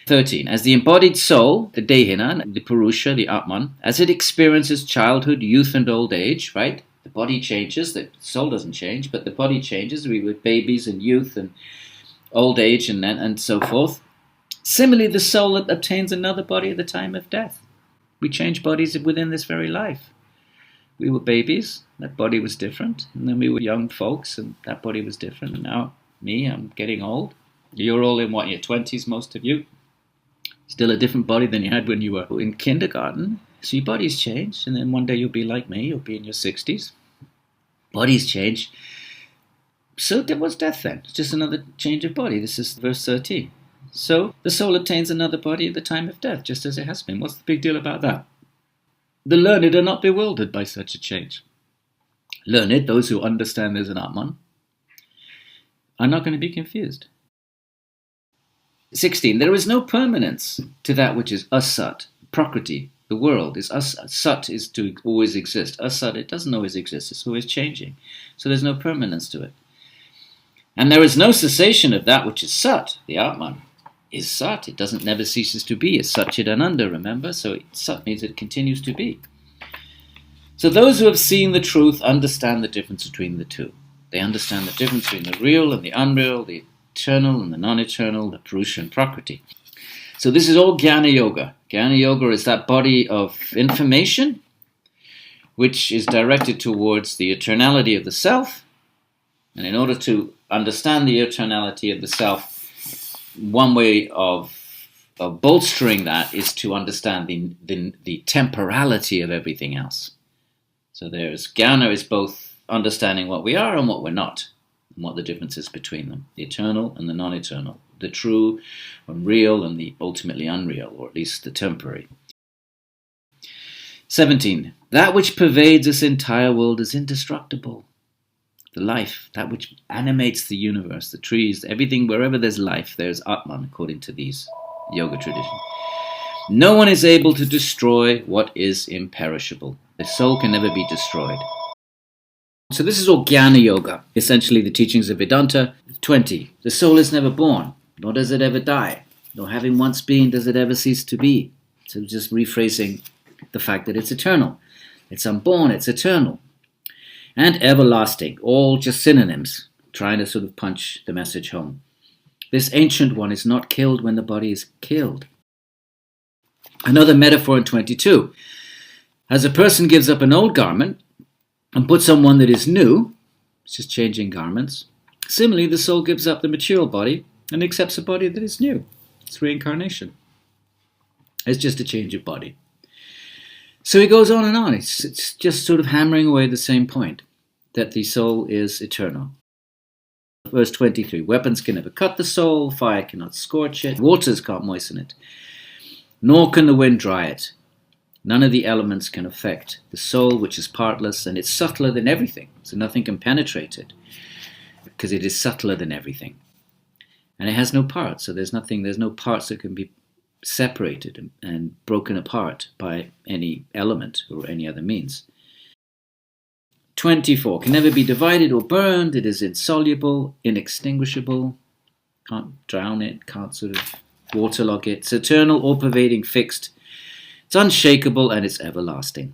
13. As the embodied soul, the Dehina, the Purusha, the Ātman, as it experiences childhood, youth, and old age, right? The body changes, the soul doesn't change, but the body changes. We were babies and youth and old age and so forth. Similarly, the soul obtains another body at the time of death. We change bodies within this very life. We were babies, that body was different. And then we were young folks, and that body was different. And now, me, I'm getting old. You're all in your 20s, most of you. Still a different body than you had when you were in kindergarten. So your bodies change, and then one day you'll be like me, you'll be in your 60s. Bodies change. So what's death then? It's just another change of body. This is verse 13. So the soul obtains another body at the time of death, just as it has been. What's the big deal about that? The learned are not bewildered by such a change. Learned, those who understand there's an Ātman, are not going to be confused. 16. There is no permanence to that which is asat. Prakriti, the world, is asat. Sat is to always exist. Asat, it doesn't always exist. It's always changing. So there's no permanence to it. And there is no cessation of that which is sat. The Ātman is sat. It never ceases to be. It's satchidananda, remember? So sat means it continues to be. So those who have seen the truth understand the difference between the two. They understand the difference between the real and the unreal, the eternal and the non-eternal, the Purusha and Prakriti. So this is all Jnana Yoga. Jnana Yoga is that body of information which is directed towards the eternality of the self. And in order to understand the eternality of the self, one way of bolstering that is to understand the temporality of everything else. So there's Jnana is both understanding what we are and what we're not, and what the difference is between them, the eternal and the non-eternal, the true and real and the ultimately unreal, or at least the temporary. 17. That which pervades this entire world is indestructible. The life, that which animates the universe, the trees, everything, wherever there's life, there's Ātman, according to these yoga traditions. No one is able to destroy what is imperishable. The soul can never be destroyed. So this is all Jnana Yoga, essentially the teachings of Vedanta. 20. The soul is never born, nor does it ever die, nor having once been does it ever cease to be. So just rephrasing the fact that it's eternal. It's unborn, it's eternal. And everlasting, all just synonyms, trying to sort of punch the message home. This ancient one is not killed when the body is killed. Another metaphor in 22. As a person gives up an old garment and puts on one that is new, it's just changing garments. Similarly, the soul gives up the material body and accepts a body that is new. It's reincarnation. It's just a change of body. So he goes on and on. It's just sort of hammering away the same point, that the soul is eternal. Verse 23, weapons can never cut the soul, fire cannot scorch it, waters can't moisten it, nor can the wind dry it. None of the elements can affect the soul, which is partless, and it's subtler than everything, so nothing can penetrate it, because it is subtler than everything. And it has no parts, so there's no parts that can be separated and broken apart by any element or any other means. 24. Can never be divided or burned. It is insoluble, inextinguishable. Can't drown it, can't sort of waterlog it. It's eternal, all-pervading, fixed. It's unshakable and it's everlasting.